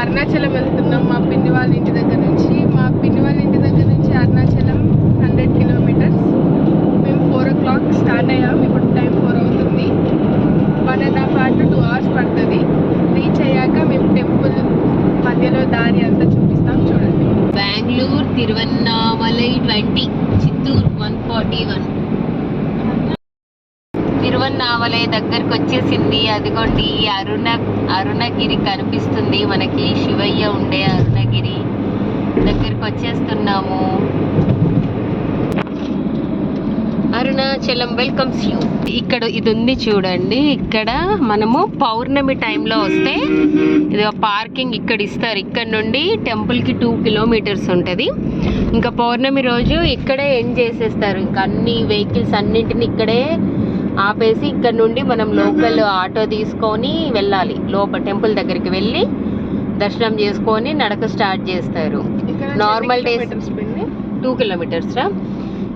అరుణాచలం వెళ్తున్నాం మా పిన్ని వాళ్ళ ఇంటి దగ్గర నుంచి. మా పిన్ని వాళ్ళ ఇంటి దగ్గర నుంచి అరుణాచలం 100 కిలోమీటర్స్. మేము 4 o'clock స్టార్ట్ అయ్యాం. ఇప్పుడు టైం 4 అవుతుంది. 1.5 hours to 2 hours పడుతుంది. రీచ్ అయ్యాక మేము టెంపుల్ మధ్యలో దారి అంతా చూపిస్తాం, చూడండి. బెంగళూరు తిరువన్నామలై 20, చిత్తూరు 141. తిరువన్నామలై దగ్గరకు వచ్చేసింది. అదిగోండి అరుణగిరి కనిపిస్తుంది మనకి. శివయ్య ఉండే అరుణగిరి దగ్గరకు వచ్చేస్తున్నాము. Arunachalam welcomes you. ఇక్కడ ఇది ఉంది చూడండి. ఇక్కడ మనము పౌర్ణమి టైంలో వస్తే ఇది పార్కింగ్ ఇక్కడ ఇస్తారు. ఇక్కడ నుండి టెంపుల్కి 2 kilometers ఉంటుంది. ఇంకా పౌర్ణమి రోజు ఇక్కడే ఎండ్ చేసేస్తారు. ఇంకా అన్ని వెహికల్స్ అన్నింటిని ఇక్కడే ఆపేసి ఇక్కడ నుండి మనం లోకల్ ఆటో తీసుకొని వెళ్ళాలి. లోపల టెంపుల్ దగ్గరికి వెళ్ళి దర్శనం చేసుకొని నడక స్టార్ట్ చేస్తారు. నార్మల్ డేస్ 2 kilometers రా.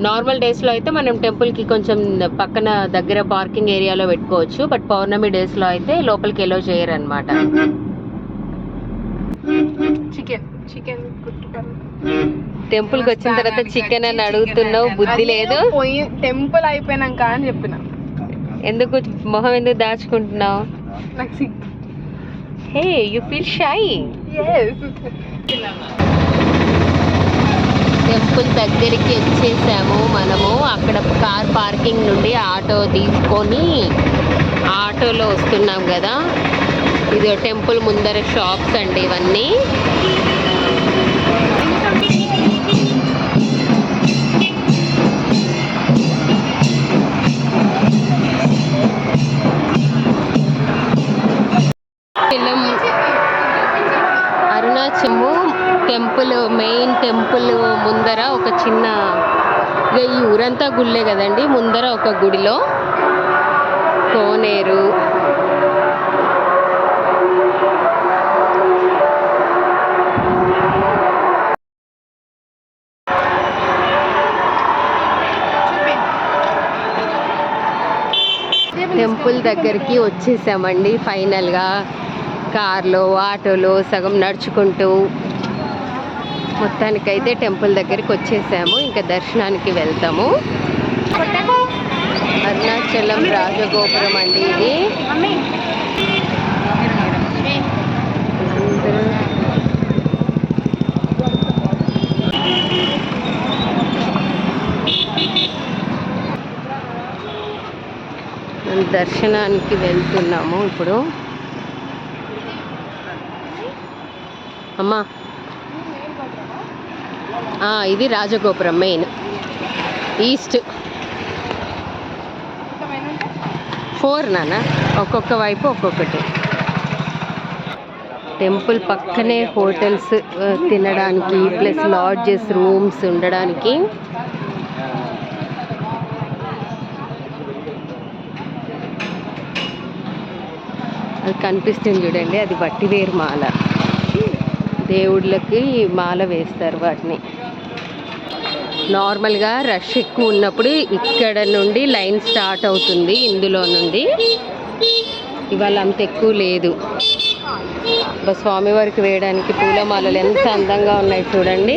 నార్మల్ డేస్లో అయితే మనం టెంపుల్కి కొంచెం పక్కన దగ్గర పార్కింగ్ ఏరియాలో పెట్టుకోవచ్చు. బట్ పౌర్ణమి డేస్లో అయితే లోపలికి ఎలో చేయరు అనమాట. టెంపుల్కి వచ్చిన తర్వాత చికెన్ అని అడుగుతున్నావు, బుద్ధి లేదు. టెంపుల్ అయిపోయినాక అని చెప్పిన. ఎందుకు మొహం ఎందుకు దాచుకుంటున్నావు? Hey you feel shy. Temple దగ్గరికి వచ్చేసాము మనము. అక్కడ కార్ పార్కింగ్ నుండి ఆటో తీసుకొని ఆటోలో వస్తున్నాం కదా. ఇది టెంపుల్ ముందర షాప్స్ అండి ఇవన్నీ. అరుణాచలము టెంపుల్, మెయిన్ టెంపుల్ ముందర ఒక చిన్న, ఈ ఊరంతా గుళ్ళే కదండి. ముందర ఒక గుడిలో కోనేరు, టెంపుల్ దగ్గరికి వచ్చేసామండి ఫైనల్గా. కార్లో ఆటోలో సగం నడుచుకుంటూ మొత్తానికైతే టెంపుల్ దగ్గరికి వచ్చేసాము. ఇంకా దర్శనానికి వెళ్తాము. అరుణాచలం రాజగోపురం అండి ఇది. దర్శనానికి వెళ్తున్నాము ఇప్పుడు. అమ్మా ఇది రాజగోపురం మెయిన్, ఈస్ట్ 4 నాన్న, ఒక్కొక్క వైపు ఒక్కొక్కటి. టెంపుల్ పక్కనే హోటల్స్ తినడానికి ప్లస్ లాడ్జెస్, రూమ్స్ ఉండడానికి. అది కనిపిస్తుంది చూడండి, అది వట్టివేరు మాల. దేవుళ్ళకి మాల వేస్తారు వాటిని. నార్మల్గా రష్ ఎక్కువ ఉన్నప్పుడు ఇక్కడ నుండి లైన్ స్టార్ట్ అవుతుంది, ఇందులో నుండి. ఇవాళ అంత ఎక్కువ లేదు. స్వామివారికి వేయడానికి పూలమాలలు ఎంత అందంగా ఉన్నాయి చూడండి.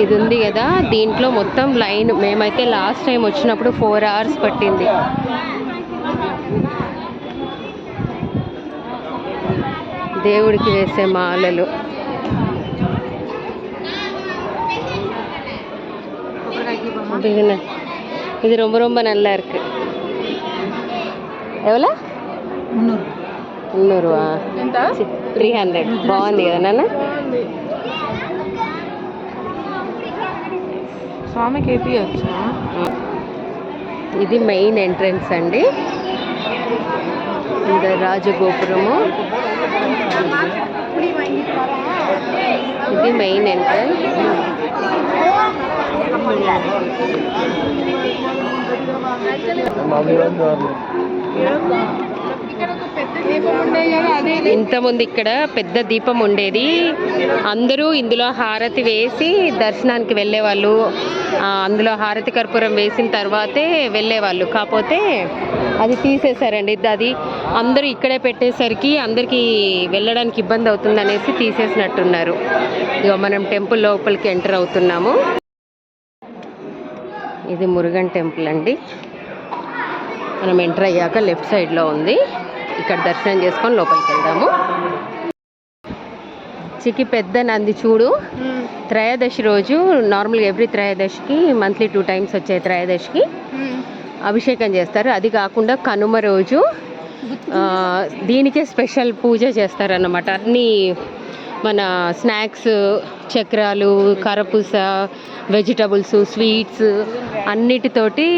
ఇది ఉంది కదా, దీంట్లో మొత్తం లైన్. మేమైతే లాస్ట్ టైం వచ్చినప్పుడు 4 hours పట్టింది. దేవుడికి వేసే మాలలు. ఇది ரொம்ப ரொம்ப நல்லா இருக்கு. ఎవలా 300 300. బాగుంది కదా నాన్న. స్వామికి వేపియొచ్చా? ఇది మెయిన్ ఎంట్రన్స్ అండి. ఇది రాజగోపురము. ఇది మెయిన్ ఎంట్రన్స్. ఇంతకుముందు ఇక్కడ పెద్ద దీపం ఉండేది. అందరూ ఇందులో హారతి వేసి దర్శనానికి వెళ్ళేవాళ్ళు. అందులో హారతి కర్పూరం వేసిన తర్వాతే వెళ్ళేవాళ్ళు. కాకపోతే అది తీసేశారండి. అది అందరూ ఇక్కడే పెట్టేసరికి అందరికీ వెళ్ళడానికి ఇబ్బంది అవుతుంది అనేసి తీసేసినట్టున్నారు. ఇక మనం టెంపుల్ లోపలికి ఎంటర్ అవుతున్నాము. ఇది మురుగన్ టెంపుల్ అండి. మనం ఎంటర్ అయ్యాక లెఫ్ట్ సైడ్లో ఉంది. ఇక్కడ దర్శనం చేసుకొని లోపలికి వెళ్దాము. చికి పెద్ద నంది చూడు. త్రయోదశి రోజు నార్మల్గా ఎవ్రీ త్రయోదశికి మంత్లీ 2 times వచ్చే త్రయోదశికి అభిషేకం చేస్తారు. అది కాకుండా కనుమ రోజు దీనికే స్పెషల్ పూజ చేస్తారన్నమాట. అన్నీ మన స్నాక్స్, చక్రాలు, కరపూస, వెజిటబుల్స్, స్వీట్స్ అన్నిటితోటి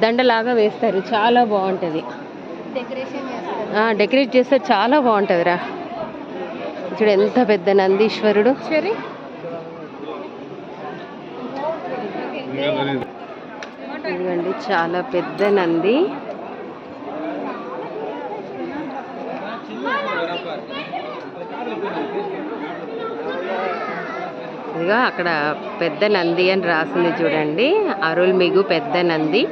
దండలాగా వేస్తారు. చాలా బాగుంటుంది. డెకరేట్ చేస్తే చాలా బాగుంటుందిరా. చూడు ఎంత పెద్ద నందీశ్వరుడు. సరే ఇదిగండి చాలా పెద్ద నంది. ఇదిగా అక్కడ పెద్ద నంది అని రాసింది చూడండి. అరుల్మిగు పెద్ద నంది.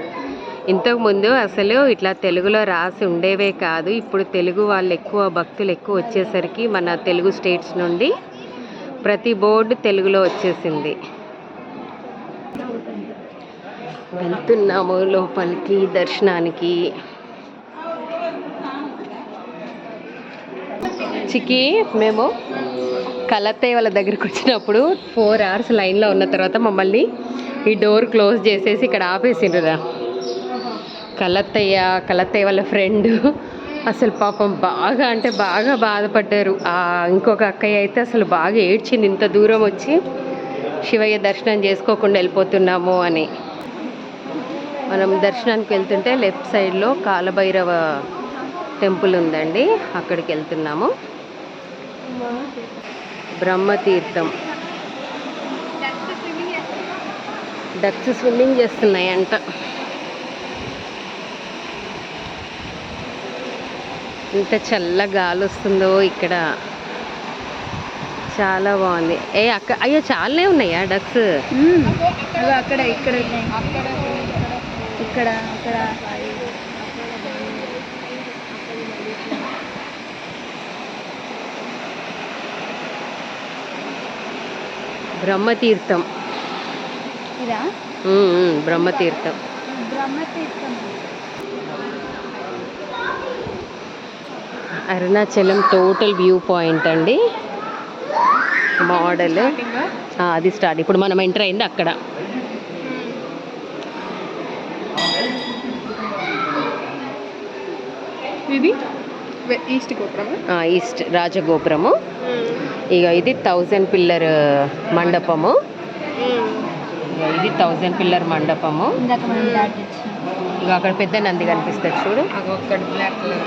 ఇంతకుముందు అసలు ఇట్లా తెలుగులో రాసి ఉండేవే కాదు. ఇప్పుడు తెలుగు వాళ్ళు ఎక్కువ, భక్తులు ఎక్కువ వచ్చేసరికి మన తెలుగు స్టేట్స్ నుండి ప్రతి బోర్డు తెలుగులో వచ్చేసింది. వెళ్తున్నాము లోపలికి దర్శనానికి. చికి మేము కలత్తయ్య వాళ్ళ దగ్గరికి వచ్చినప్పుడు 4 hours లైన్లో ఉన్న తర్వాత మమ్మల్ని ఈ డోర్ క్లోజ్ చేసేసి ఇక్కడ ఆపేసిండ్రురా. కలత్తయ్య వాళ్ళ ఫ్రెండ్ అసలు పాపం బాగా అంటే బాగా బాధపడ్డారు. ఇంకొక అక్కయ్య అయితే అసలు బాగా ఏడ్చింది, ఇంత దూరం వచ్చి శివయ్య దర్శనం చేసుకోకుండా వెళ్ళిపోతున్నాము అని. మనం దర్శనానికి వెళ్తుంటే లెఫ్ట్ సైడ్లో కాలభైరవ టెంపుల్ ఉందండి, అక్కడికి వెళ్తున్నాము. బ్రహ్మతీర్థం. డక్స్ స్విమ్మింగ్ చేస్తున్నాయంట. ఇంత చల్ల గాలి వస్తుందో ఇక్కడ, చాలా బాగుంది. అయ్యో చాలానే ఉన్నాయా డక్స్? అక్కడ ఇక్కడ ఇక్కడ అక్కడ బ్రహ్మతీర్థం. ఇదా? Brahmatheertham. Arunachalam total view point అండి. మోడల్ అది స్టార్ట్. ఇప్పుడు మనం ఎంటర్ అయింది అక్కడ. ఇది ఈస్ట్ గోపురము. ఈస్ట్ రాజగోపురము. ఇక ఇది 1000 పిల్లర్ మండపము. ఇది 1000 పిల్లర్ మండపము. ఇక అక్కడ పెద్ద నంది కనిపిస్తుంది చూడు. అక్కడ బ్లాక్ కలర్,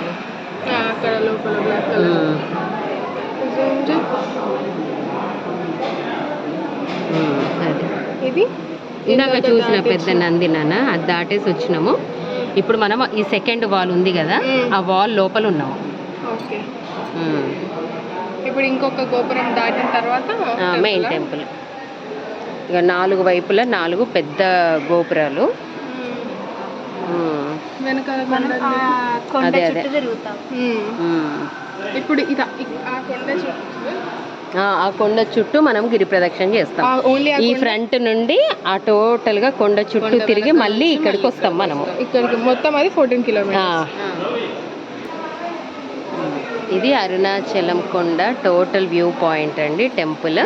అక్కడ లోపల బ్లాక్ కలర్. ఇది ఇందాక చూసిన పెద్ద నంది నాన్న, అది దాటేసి వచ్చినాము. ఇప్పుడు మనం ఈ సెకండ్ వాల్ ఉంది కదా, ఆ వాల్ లోపల ఉన్నాము. ఓకే. ఇప్పుడు ఇంకొక గోపురం దాటిన తర్వాత మెయిన్ టెంపుల్. ఇక 4 వైపులా 4 పెద్ద గోపురాలు. అదే అదే ఇప్పుడు ఆ కొండ చుట్టూ మనం గిరి ప్రదక్షిణ చేస్తాం. ఈ ఫ్రంట్ నుండి ఆ టోటల్ గా కొండ చుట్టూ తిరిగి మళ్ళీ ఇక్కడికి వస్తాం మనము. ఇక్కడికి మొత్తం అది 14 kilometers. ఇది అరుణాచలం కొండ టోటల్ వ్యూ పాయింట్ అండి, టెంపుల్.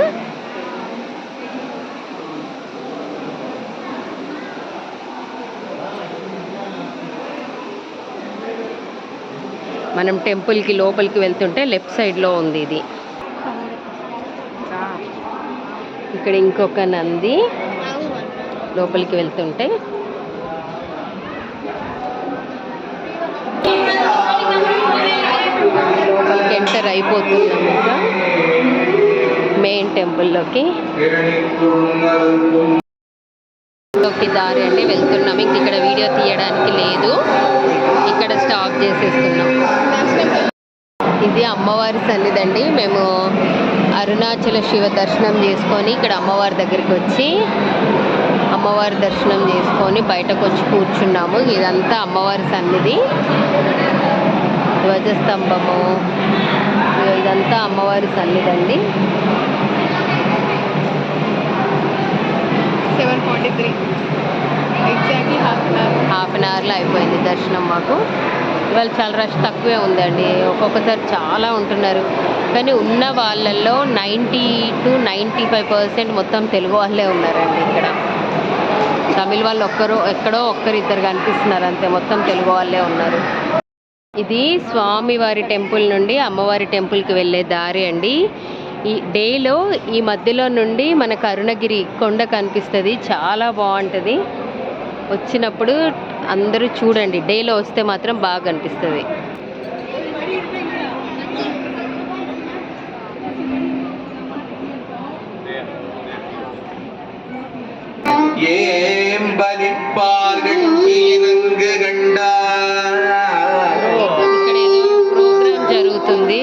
మనం టెంపుల్కి లోపలికి వెళ్తుంటే లెఫ్ట్ సైడ్లో ఉంది ఇది. ఇక్కడ ఇంకొక నంది లోపలికి వెళ్తుంటే. లోపలికి ఎంటర్ అయిపోతున్నాం ఇంకా మెయిన్ టెంపుల్లోకి. దారి అండి వెళ్తున్నాం. ఇంక ఇక్కడ వీడియో తీయడానికి లేదు, ఇక్కడ స్టాప్ చేసేస్తున్నాం. ఇది అమ్మవారి సన్నిధి అండి. మేము అరుణాచల శివ దర్శనం చేసుకొని ఇక్కడ అమ్మవారి దగ్గరికి వచ్చి అమ్మవారి దర్శనం చేసుకొని బయటకు వచ్చి కూర్చున్నాము. ఇదంతా అమ్మవారి సన్నిధి, ధ్వజస్తంభము, ఇదంతా అమ్మవారి సన్నిధి అండి. 7:43 ఎగ్జాక్ట్లీ హాఫ్ అన్ అవర్లో అయిపోయింది దర్శనం మాకు. ఇవాళ చాలా రష్ తక్కువే ఉందండి, ఒక్కొక్కసారి చాలా ఉంటున్నారు. కానీ ఉన్న వాళ్ళల్లో 90 to 95% మొత్తం తెలుగు వాళ్ళే ఉన్నారండి. ఇక్కడ తమిళ వాళ్ళు ఎక్కడో ఒక్కరిద్దరు కనిపిస్తున్నారు అంతే, మొత్తం తెలుగు వాళ్ళే ఉన్నారు. ఇది స్వామివారి టెంపుల్ నుండి అమ్మవారి టెంపుల్కి వెళ్ళే దారి అండి. ఈ డేలో ఈ మధ్యలో నుండి మనకు అరుణగిరి కొండ కనిపిస్తుంది, చాలా బాగుంటుంది. వచ్చినప్పుడు అందరూ చూడండి, డేలో వస్తే మాత్రం బాగా కనిపిస్తుంది. ప్రోగ్రామ్ జరుగుతుంది.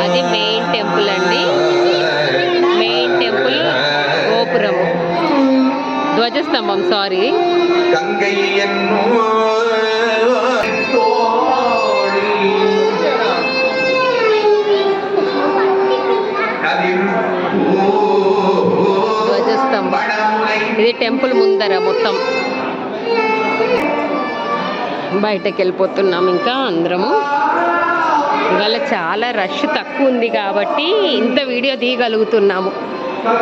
అది మెయిన్ టెంపుల్ అండి. మెయిన్ టెంపుల్ గోపురము, ధ్వజస్తంభం, సారీ. ధ్వజస్తంభం ఇది టెంపుల్ ముందర మొత్తం. బయటకు వెళ్ళిపోతున్నాం ఇంకా అందరము. ఇవాళ చాలా రష్ తక్కువ ఉంది కాబట్టి ఇంత వీడియో తీయగలుగుతున్నాము,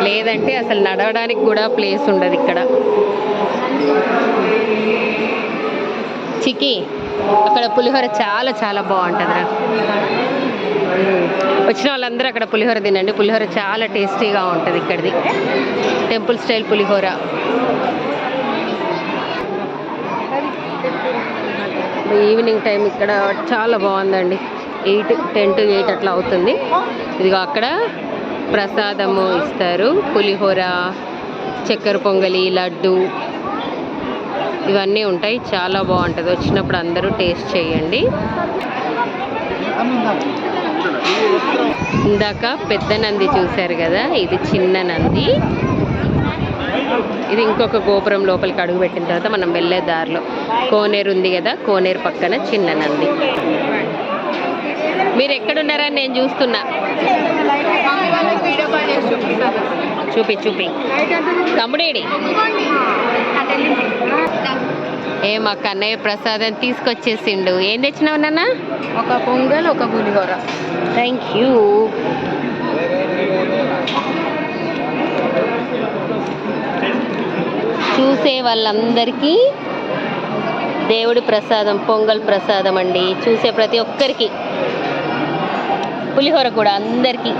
లేదంటే అసలు నడవడానికి కూడా ప్లేస్ ఉండదు ఇక్కడ. చికి అక్కడ పులిహోర చాలా చాలా బాగుంటుందిరా. వచ్చిన వాళ్ళందరూ అక్కడ పులిహోర తినండి, పులిహోర చాలా టేస్టీగా ఉంటుంది ఇక్కడిది, టెంపుల్ స్టైల్ పులిహోర. ఈవినింగ్ టైం ఇక్కడ చాలా బాగుందండి. 10 to 8 అట్లా అవుతుంది. ఇదిగో అక్కడ ప్రసాదము ఇస్తారు, పులిహోర, చక్కెర పొంగలి, లడ్డు, ఇవన్నీ ఉంటాయి. చాలా బాగుంటుంది, వచ్చినప్పుడు అందరూ టేస్ట్ చేయండి. ఇందాక పెద్ద నంది చూశారు కదా, ఇది చిన్న నంది. ఇది ఇంకొక గోపురం లోపలికి అడుగు పెట్టిన తర్వాత మనం వెళ్ళే దారిలో కోనేరు ఉంది కదా, కోనేరు పక్కన చిన్న నంది. మీరు ఎక్కడున్నారని నేను చూస్తున్నా. చూపి తమ్ముడేడి మా కన్నయ్య ప్రసాదం తీసుకొచ్చేసిండు. ఏం తెచ్చినావు నాన్న? ఒక పొంగల్, ఒక పులిహోర. Thank you. చూసే వాళ్ళందరికీ దేవుడి ప్రసాదం, పొంగల్ ప్రసాదం అండి. చూసే ప్రతి ఒక్కరికి, పులిహోర కూడా అందరికీ.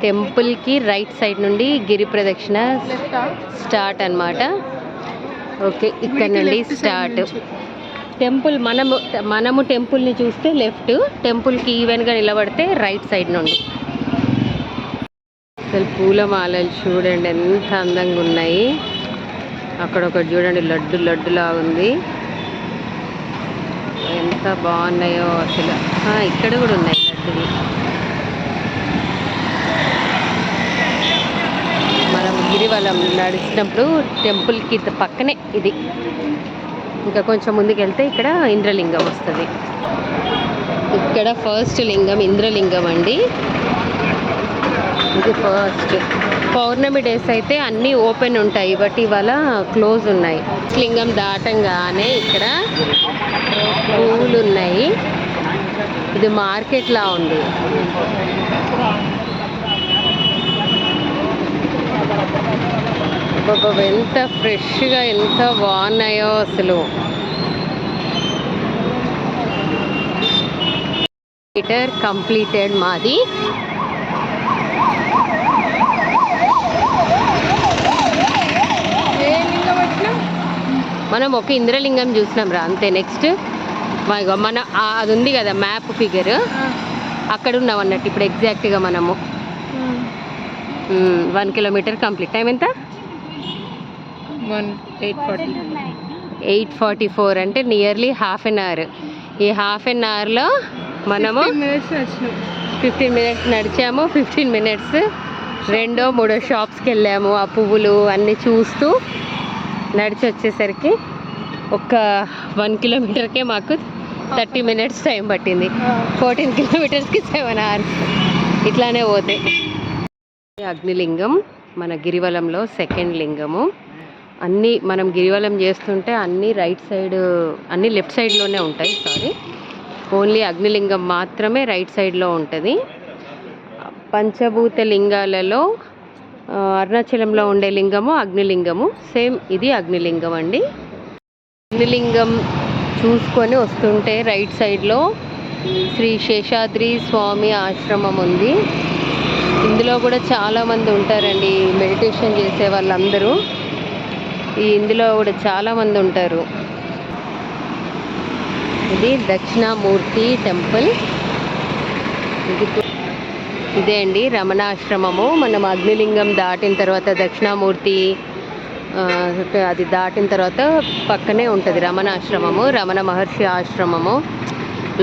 టెంపుల్కి రైట్ సైడ్ నుండి గిరి ప్రదక్షిణ స్టార్ట్ అన్నమాట. ఓకే, ఇక్కడ నుండి స్టార్ట్. టెంపుల్ మనము టెంపుల్ని చూస్తే లెఫ్ట్, టెంపుల్కి ఈవెన్గా నిలబడితే రైట్ సైడ్ నుండి. అసలు పూలమాలలు చూడండి ఎంత అందంగా ఉన్నాయి. అక్కడ ఒకటి చూడండి, లడ్డులా ఉంది, ఎంత బాగున్నాయో అసలు. ఇక్కడ కూడా ఉన్నాయి లడ్డువి. మనం గిరివలం నడిచినప్పుడు టెంపుల్కి పక్కనే ఇది. ఇంకా కొంచెం ముందుకు వెళ్తే ఇక్కడ ఇంద్రలింగం వస్తుంది. ఇక్కడ ఫస్ట్ లింగం ఇంద్రలింగం అండి. ఇది ఫస్ట్. పౌర్ణమి డేస్ అయితే అన్నీ ఓపెన్ ఉంటాయి, బట్ ఇవాళ క్లోజ్ ఉన్నాయి. లింగం దాటంగానే ఇక్కడ పూలు ఉన్నాయి. ఇది మార్కెట్లా ఉంది. ఎంత ఫ్రెష్గా ఎంత బాగున్నాయో అసలు. మీటర్ కంప్లీటెడ్ మాది. మనం ఒక ఇంద్రలింగం చూసినాం రా, అంతే. నెక్స్ట్ మన అది ఉంది కదా మ్యాప్ ఫిగర్, అక్కడ ఉన్నాం అన్నట్టు ఇప్పుడు ఎగ్జాక్ట్గా మనము. 1 కిలోమీటర్ కంప్లీట్. టైం ఎంత? 8:44 అంటే నియర్లీ హాఫ్ అన్ అవర్. ఈ హాఫ్ అన్ అవర్లో మనము 15 మినిట్స్ నడిచాము. 15 మినిట్స్ 2-3 షాప్స్కి వెళ్ళాము. ఆ పువ్వులు అన్నీ చూస్తూ నడిచి వచ్చేసరికి ఒక 1 కిలోమీటర్కే మాకు 30 మినిట్స్ టైం పట్టింది. 14 కిలోమీటర్స్కి 7 అవర్స్. ఇట్లానే పోతాయి. అగ్నిలింగం మన గిరివలంలో సెకండ్ లింగము. అన్నీ మనం గిరివలం చేస్తుంటే అన్నీ రైట్ సైడ్, అన్నీ లెఫ్ట్ సైడ్లోనే ఉంటాయి. ఓన్లీ అగ్నిలింగం మాత్రమే రైట్ సైడ్లో ఉంటుంది. పంచభూత లింగాలలో అరుణాచలంలో ఉండే లింగము అగ్నిలింగము సేమ్. ఇది అగ్నిలింగం అండి. అగ్నిలింగం చూసుకొని వస్తుంటే రైట్ సైడ్లో శ్రీ శేషాద్రి స్వామి ఆశ్రమం ఉంది. ఇందులో కూడా చాలామంది ఉంటారండి మెడిటేషన్ చేసే వాళ్ళందరూ. ఇందులో కూడా చాలామంది ఉంటారు. ఇది దక్షిణామూర్తి టెంపుల్. ఇదే అండి రమణాశ్రమము. మనం అగ్నిలింగం దాటిన తర్వాత దక్షిణామూర్తి అది దాటిన తర్వాత పక్కనే ఉంటుంది రమణాశ్రమము, రమణ మహర్షి ఆశ్రమము.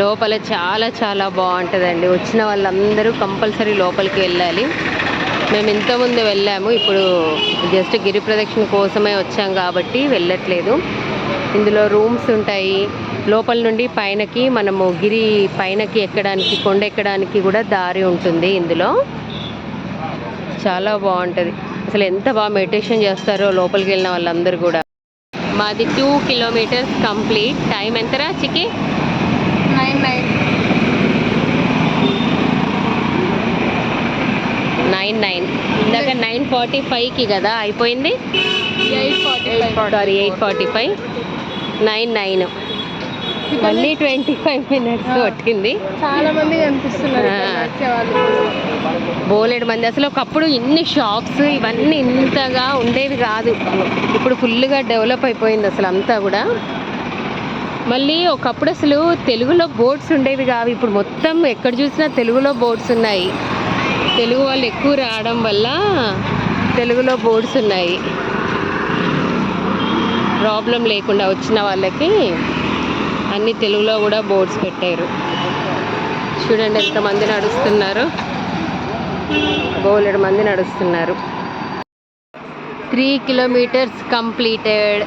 లోపల చాలా చాలా బాగుంటుందండి. వచ్చిన వాళ్ళందరూ కంపల్సరీ లోపలికి వెళ్ళాలి. మేము ఇంతకుముందు వెళ్ళాము, ఇప్పుడు జస్ట్ గిరి ప్రదక్షిణ కోసమే వచ్చాం కాబట్టి వెళ్ళట్లేదు. ఇందులో రూమ్స్ ఉంటాయి. లోపల నుండి పైనకి మనము గిరి పైనకి ఎక్కడానికి, కొండ ఎక్కడానికి కూడా దారి ఉంటుంది. ఇందులో చాలా బాగుంటుంది. అసలు ఎంత బాగా మెడిటేషన్ చేస్తారో లోపలికి వెళ్ళిన వాళ్ళందరూ కూడా. మాది 2 కిలోమీటర్స్ కంప్లీట్. టైం ఎంతరా చికి? 9:09. ఇందాక 9:45కి కదా అయిపోయింది. 8:45. 9:09. మళ్ళీ 25 మినిట్స్ పట్టింది. చాలా మంది కనిపిస్తున్నారు. బోలెడు మంది. అసలు ఒకప్పుడు ఇన్ని షాప్స్ ఇవన్నీ ఇంతగా ఉండేవి కాదు. ఇప్పుడు ఫుల్గా డెవలప్ అయిపోయింది అసలు అంతా కూడా. మళ్ళీ ఒకప్పుడు అసలు తెలుగులో బోర్డ్స్ ఉండేవి కావు. ఇప్పుడు మొత్తం ఎక్కడ చూసినా తెలుగులో బోర్డ్స్ ఉన్నాయి. తెలుగు వాళ్ళు ఎక్కువ రావడం వల్ల తెలుగులో బోర్డ్స్ ఉన్నాయి. ప్రాబ్లం లేకుండా వచ్చిన వాళ్ళకి అన్ని తెలుగులో కూడా బోర్డ్స్ పెట్టారు. చూడండి ఎంతమంది నడుస్తున్నారు. బోలెడు మంది నడుస్తున్నారు. 3 కిలోమీటర్స్ కంప్లీటెడ్.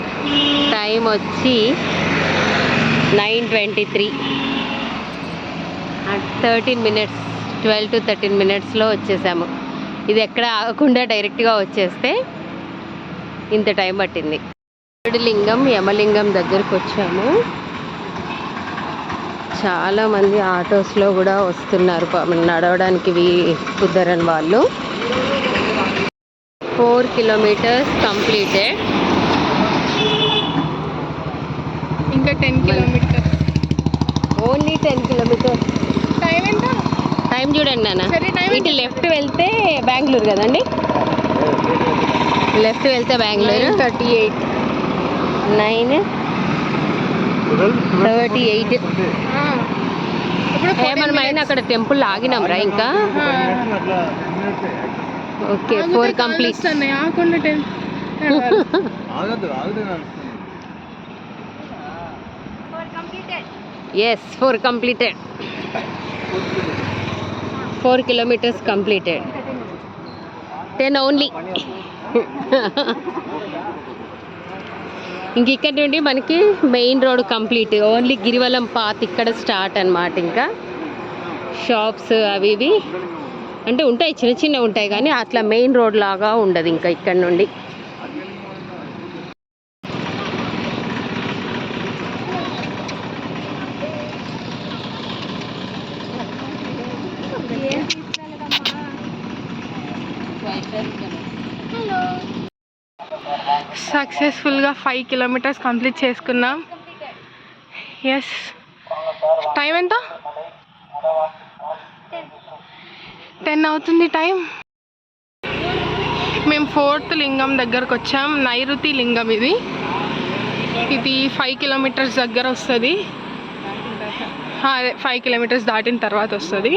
టైం వచ్చి 9:23. 13 మినిట్స్, 12 to 13 మినిట్స్లో వచ్చేసాము. ఇది ఎక్కడ ఆగకుండా డైరెక్ట్గా వచ్చేస్తే ఇంత టైం పట్టింది. లింగం యమలింగం దగ్గరకు వచ్చాము. చాలామంది ఆటోస్లో కూడా వస్తున్నారు నడవడానికి కుదరని వాళ్ళు. 4 కిలోమీటర్స్ కంప్లీటెడ్. ఇంకా 10 కిలోమీటర్స్. Only 10 kilometres. టైం ఎంత? టైం చూడండి నాన్న. ఇటు లెఫ్ట్ వెళ్తే బెంగళూరు కదండి. లెఫ్ట్ వెళ్తే బెంగళూరు. 38. 9:38. మనం అయినా అక్కడ టెంపుల్ ఆగినాం రా ఇంకా. Okay 4 complete. Yes 4 completed. 4 kilometres completed. 10 only. ఇంక ఇక్కడ నుండి మనకి main road complete. Only Girivalam path ఇక్కడ స్టార్ట్ అన్నమాట. ఇంకా షాప్స్ అవి ఇవి అంటే ఉంటాయి, చిన్న చిన్న ఉంటాయి కానీ అట్లా మెయిన్ రోడ్ లాగా ఉండదు ఇంకా ఇక్కడ నుండి. సక్సెస్ఫుల్గా 5 కిలోమీటర్స్ కంప్లీట్ చేసుకున్నాం. ఎస్. టైం ఎంత? 10 అవుతుంది టైం. మేము 4th లింగం దగ్గరకు వచ్చాం. నైరుతి లింగం ఇది 5 కిలోమీటర్స్ దగ్గర వస్తుంది. అదే 5 కిలోమీటర్స్ దాటిన తర్వాత వస్తుంది.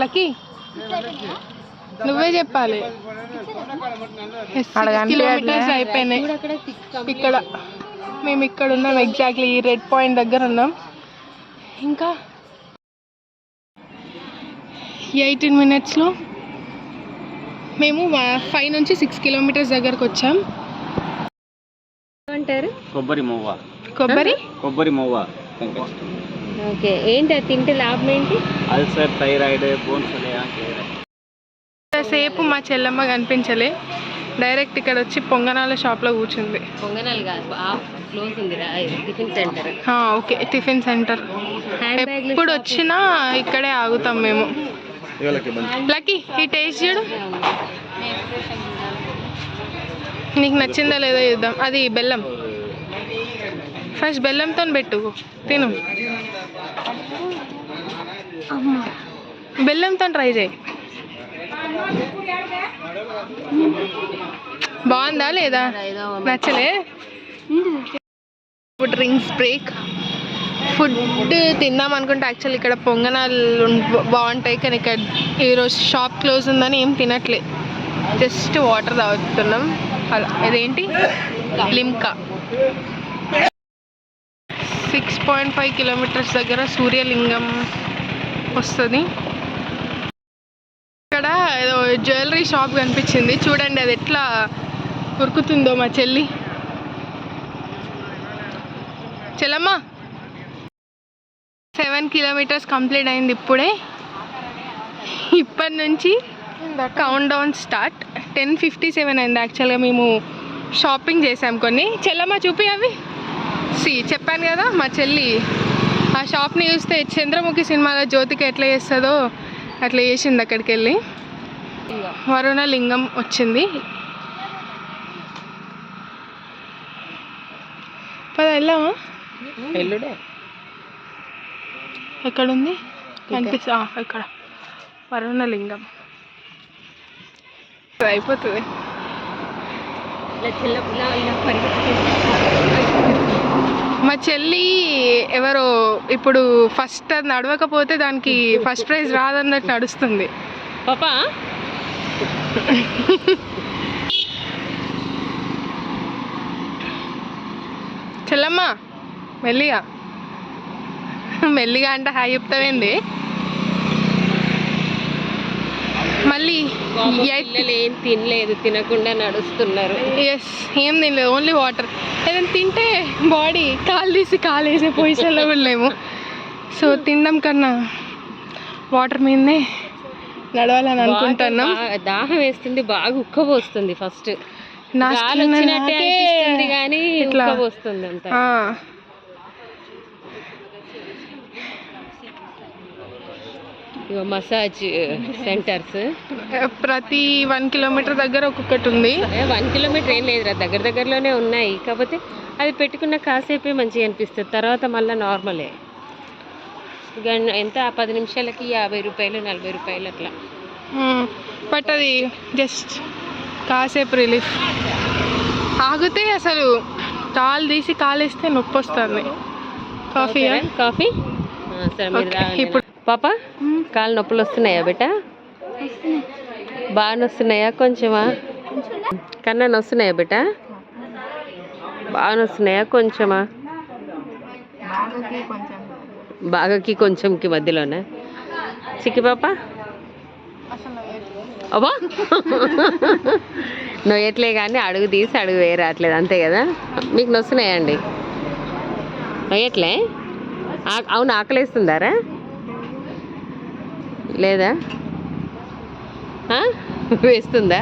లక్కీ నువ్వే చెప్పాలి. 6 కిలోమీటర్స్ అయిపోయినాయి. ఇక్కడ మేము ఇక్కడ ఉన్నాం, ఎగ్జాక్ట్లీ ఈ రెడ్ పాయింట్ దగ్గర ఉన్నాం. ఇంకా 18 మినిట్స్లో మేము 5 నుంచి 6 కిలోమీటర్స్ దగ్గరకు వచ్చాం. అంటారు కొబ్బరి మొవ్వ. ఓకే, ఏంటి అది తింటే లాభం ఏంటి? Ulcer, thyroid, bones. సేపు మా చెల్లమ్మ కనిపించలే. డైరెక్ట్ ఇక్కడ వచ్చి పొంగనాల షాప్లో కూర్చుంది. పొంగనాలు కాదు, క్లోజ్ ఉంది tiffin centre. Okay, tiffin centre. ఎప్పుడు వచ్చినా ఇక్కడే ఆగుతాం మేము. లక్కీ ఈ టేస్ట్ చూడు, నీకు నచ్చిందా లేదో చూద్దాం. అది బెల్లం, ఫస్ట్ బెల్లంతో పెట్టు, తిను. బెల్లంతో ట్రై చేయి. బాగుందా లేదా? నచ్చలే? Drinks break. ఫుడ్ తిందాం అనుకుంటే యాక్చువల్లీ ఇక్కడ పొంగనాలు బాగుంటాయి, కానీ ఇక్కడ ఈరోజు షాప్ క్లోజ్ ఉందని ఏం తినట్లే, జస్ట్ వాటర్ తాగుతున్నాం. అలా ఇదేంటి లిమ్కా. 6.5 కిలోమీటర్స్ దగ్గర సూర్యలింగం వస్తుంది. ఇక్కడ ఏదో జ్యువెలరీ షాప్ కనిపించింది, చూడండి అది ఎట్లా ఉరుకుతుందో మా చెల్లి. చెల్లమ్మ 7 కిలోమీటర్స్ కంప్లీట్ అయింది ఇప్పుడే. ఇప్పటి నుంచి కౌంట్ డౌన్ స్టార్ట్. 10:57 అయింది యాక్చువల్గా. మేము షాపింగ్ చేసాం కొన్ని. చెల్లమ్మ చూపి అవి. చెప్పాను కదా మా చెల్లి ఆ షాప్ని చూస్తే చంద్రముఖి సినిమాలో జ్యోతిక ఎట్లా చేస్తుందో అట్లా చేసింది. అక్కడికి వెళ్ళి వరుణ లింగం వచ్చింది. వెళ్ళామా? ఎక్కడుంది కనిపిస్తా? ఇక్కడ వరుణ లింగం అయిపోతుంది. మా చెల్లి ఎవరో ఇప్పుడు ఫస్ట్ అది నడవకపోతే దానికి ఫస్ట్ ప్రైజ్ రాదన్నట్టు నడుస్తుంది. పాపా చెల్లమ్మ మెల్లిగా మెల్లిగా అంటే హాయ్ చెప్తావేంది? మళ్ళీ ఏం తినలేదు, తినకుండా నడుస్తున్నారు. ఎస్, ఏం తినలేదు, ఓన్లీ వాటర్. ఏదైనా తింటే బాడీ కాలు తీసి కాలు వేసే పొజిషన్లో వెళ్ళలేము. సో తినడం కన్నా వాటర్ మీదనే నడవాలని అనుకుంటున్నాం. దాహం వేస్తుంది, బాగా ఉక్కబోస్తుంది. ఫస్ట్ అనిపిస్తుంది కానీ ఉక్కబోస్తుంది అంత. మసాజ్ సెంటర్స్ ప్రతి 1 కిలోమీటర్ దగ్గర ఒక్కొక్కటి ఉంది. 1 కిలోమీటర్ ఏం లేదురా, దగ్గర దగ్గరలోనే ఉన్నాయి. కాకపోతే అది పెట్టుకున్న కాసేపే మంచిగా అనిపిస్తుంది, తర్వాత మళ్ళీ నార్మలే. ఎంత 10 నిమిషాలకి 50 రూపాయలు 40 రూపాయలు అట్లా. బట్ అది జస్ట్ కాసేపు రిలీఫ్. ఆగితే అసలు కాలు తీసి కాలేస్తే నొప్పి వస్తుంది. కాఫీ ఇప్పుడు పాప కాలు నొప్పులు వస్తున్నాయా బేట? బాగా నొస్తున్నాయా? కొంచెమా? కన్నా నొస్తున్నాయా బేట? బాగా నొస్తున్నాయా? కొంచెమా? బాగాకి కొంచెంకి మధ్యలోనే. చిక్కి పాప అబ్బా నొయ్యట్లే కానీ అడుగు తీసి అడుగు వేరే రావట్లేదు, అంతే కదా? మీకు నొస్తున్నాయండి? నొయ్యట్లే? అవును, ఆకలేస్తుందారా? లేదా? వేస్తుందా?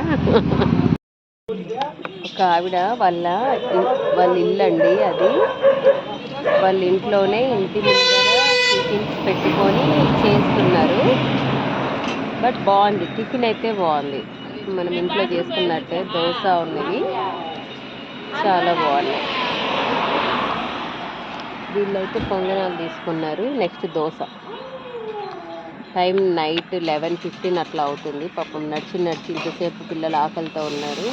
ఒక ఆవిడ వాళ్ళ ఇల్లు అండి అది. వాళ్ళ ఇంట్లోనే ఇంటి ముందర టిఫిన్స్ పెట్టుకొని చేస్తున్నారు. బట్ బాగుంది, టిఫిన్ అయితే బాగుంది. మనం ఇంట్లో చేసుకున్నట్టే దోశ ఉన్నవి, చాలా బాగున్నాయి. వీళ్ళైతే పొంగనాలు తీసుకున్నారు. నెక్స్ట్ దోశ. టైం నైట్ 11:15 అట్లా అవుతుంది. పాపం నడిచి ఇంతసేపు పిల్లలు ఆకలితో ఉన్నారు.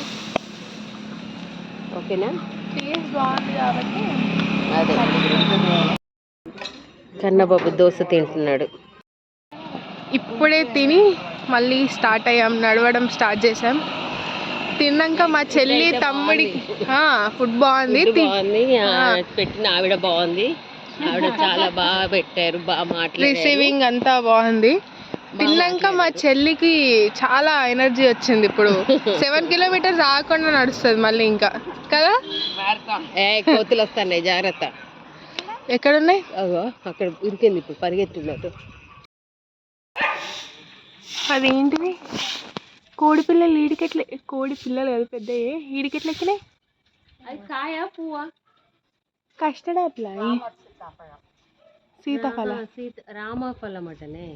ఓకేనా? బాగుంది కాబట్టి అదే కన్నబాబు దోశ తింటున్నాడు. ఇప్పుడే తిని మళ్ళీ స్టార్ట్ అయ్యాం, నడవడం స్టార్ట్ చేసాం. తిన్నాక మా చెల్లి తమ్ముడి ఫుడ్ బాగుంది, పెట్టిన ఆవిడ బాగుంది. ఆవిడ చాలా బాగా పెట్టారు, బాగా మాట్లాడారు, రిసీవింగ్ అంతా బాగుంది. తిన్నాక మా చెల్లికి చాలా ఎనర్జీ వచ్చింది. ఇప్పుడు 7 కిలోమీటర్స్ ఆగకుండా నడుస్తుంది మళ్ళీ ఇంకా కదా. కోతులు వస్తున్నాయి, జాగ్రత్త. ఎక్కడున్నాయి? అక్కడ ఉరికింది, ఇప్పుడు పరిగెత్తున్నట్టు. అదేంటివి కోడి పిల్లలు ఈడికెట్లే, కోడి పిల్లలు కదా పెద్ద ఈడికెట్లే ఎక్కినాయి. అది కాయా పువ్వా? కస్టర్డ్ యాపిల్, సీతాఫలం, రామఫలం అటనే,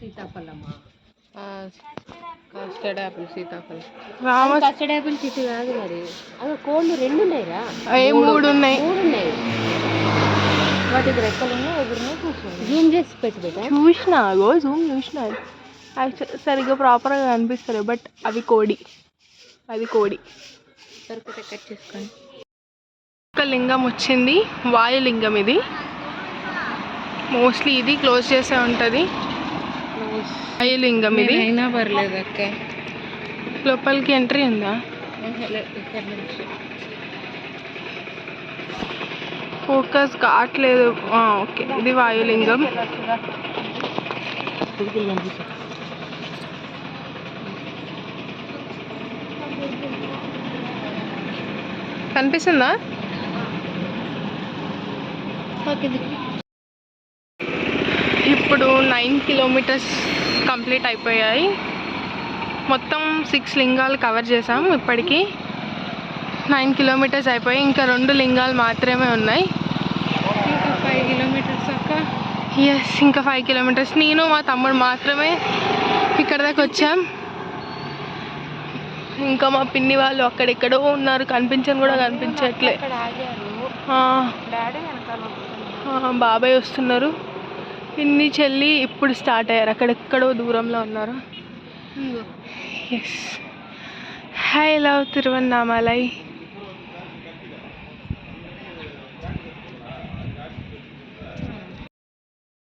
సీతాఫలమా? కస్టర్డ్ యాపిల్, సీతాఫలం, కస్టర్డ్ యాపిల్ చెట్టు కాదు మరి. అవి కోళ్ళు 2 ఉన్నాయిరా, 3 ఉన్నాయి. వాటికి రెక్కలు ఉన్నాయి, ఎదురునే కూర్చొని జూమ్ చేసి పెట్టా చూసిన సరిగ్గా ప్రాపర్గా కనిపిస్తలేదు. బట్ అది కోడి సరిపోతే కట్ చేసుకొని. ఒక లింగం వచ్చింది, వాయులింగం. ఇది మోస్ట్లీ ఇది క్లోజ్ చేసే ఉంటుంది. వాయులింగం ఇది. అయినా పర్లేదు అక్క, లోపలికి ఎంట్రీ ఉందా? ఫోకస్ కావట్లేదు. ఓకే, ఇది వాయులింగం. కనిపిస్తుందా? ఇప్పుడు 9 కిలోమీటర్స్ కంప్లీట్ అయిపోయాయి. మొత్తం 6 లింగాలు కవర్ చేసాం. ఇప్పటికి 9 కిలోమీటర్స్ అయిపోయాయి. ఇంకా 2 లింగాలు మాత్రమే ఉన్నాయి. ఇంకా 5 కిలోమీటర్స్ అక్క. ఎస్, ఇంకా 5 కిలోమీటర్స్. నేను మా తమ్ముడు మాత్రమే ఇక్కడ దాకా వచ్చాం. ఇంకా మా పిన్ని వాళ్ళు అక్కడెక్కడో ఉన్నారు, కూడా కనిపించట్లే. బాబాయ్ వస్తున్నారు, పిన్ని చెల్లి ఇప్పుడు స్టార్ట్ అయ్యారు, అక్కడెక్కడో దూరంలో ఉన్నారు. Yes, I love Tiruvannamalai.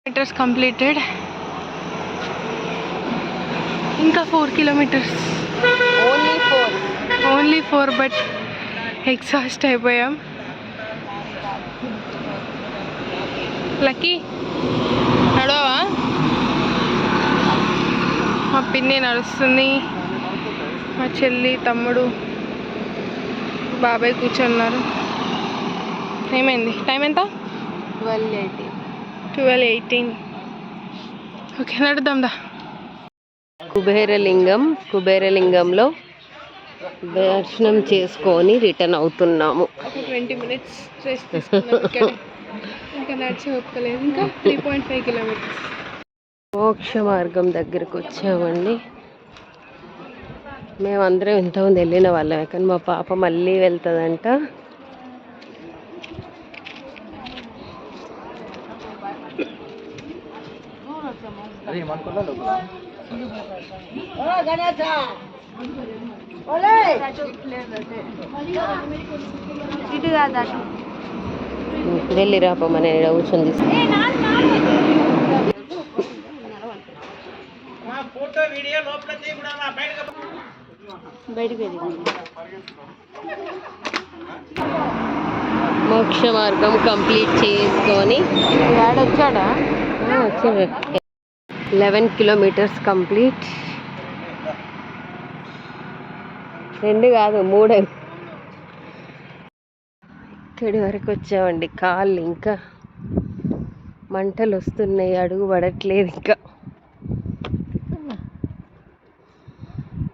Kilometres completed. ఇంకా 4 కిలోమీటర్స్. ఓన్లీ 4 బట్ ఎగ్జాస్ట్ అయిపోయాం. లక్కీ నడవా? మా పిన్ని నడుస్తుంది, మా చెల్లి తమ్ముడు బాబాయ్ కూర్చున్నారు. ఏమైంది? టైం ఎంత? 12:18. ఓకే, నడుద్దాం దా. కుబేరలింగంలో దర్శనం చేసుకొని రిటర్న్ అవుతున్నాము. 20 మినిట్స్ రెస్ట్ తీసుకున్నాం. ఇంకా నడిచి ఒప్పుకోలేదు. ఇంకా 3.5 కిలోమీటర్స్. మోక్ష మార్గం దగ్గరకు వచ్చామండి. మేమందరం ఇంతమంది వెళ్ళిన వాళ్ళమే, కానీ మా పాప మళ్ళీ వెళ్తుందంట. వెళ్ళి రాపమ్మని కూర్చొని బయటికి. మోక్ష మార్గం కంప్లీట్ చేసుకొని వచ్చాడా? వచ్చాడు. 11 కిలోమీటర్స్ కంప్లీట్. 2 కాదు 3. ఇక్కడి వరకు వచ్చామండి. కాళ్ళు ఇంకా మంటలు వస్తున్నాయి, అడుగు పడట్లేదు. ఇంకా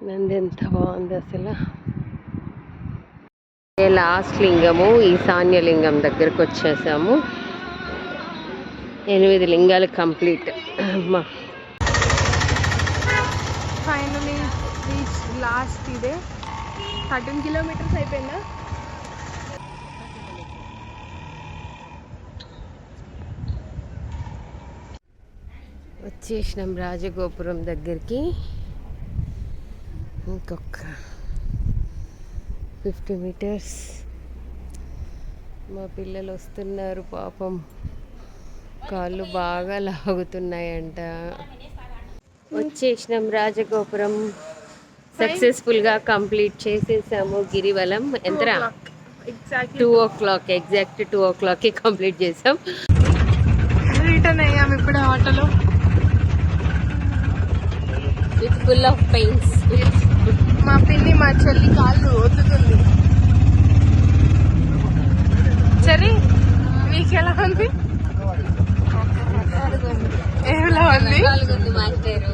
నంది ఎంత బాగుంది అసలు. లాస్ట్ లింగము ఈశాన్య లింగం దగ్గరకు వచ్చేసాము. 8 లింగాలు కంప్లీట్. అమ్మా, ఫైనలీ రీచ్ లాస్ట్. ఇదే 13 కిలోమీటర్స్ అయిపోయిందా? వచ్చేసినాం రాజగోపురం దగ్గరికి. ఇంకొక 50 మీటర్స్. మా పిల్లలు వస్తున్నారు పాపం, కాళ్ళు బాగా లాగుతున్నాయంట. వచ్చేసినాం రాజగోపురం, సక్సెస్ఫుల్గా కంప్లీట్ చేసేసాము గిరివలం. ఎంతరా? 2 o'clock, ఎగ్జాక్ట్ 2 o'clockకి కంప్లీట్ చేసాం. రిటర్న్ అయ్యాము ఇప్పుడు ఆటోలో. With full of pains. మా పిన్ని మా చెల్లి కాళ్ళు ఒత్తుతుంది. సరే, మీకు ఎలా ఉంది? ఎలా ఉంది? Master.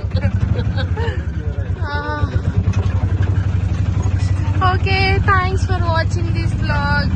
Okay, thanks for watching this vlog.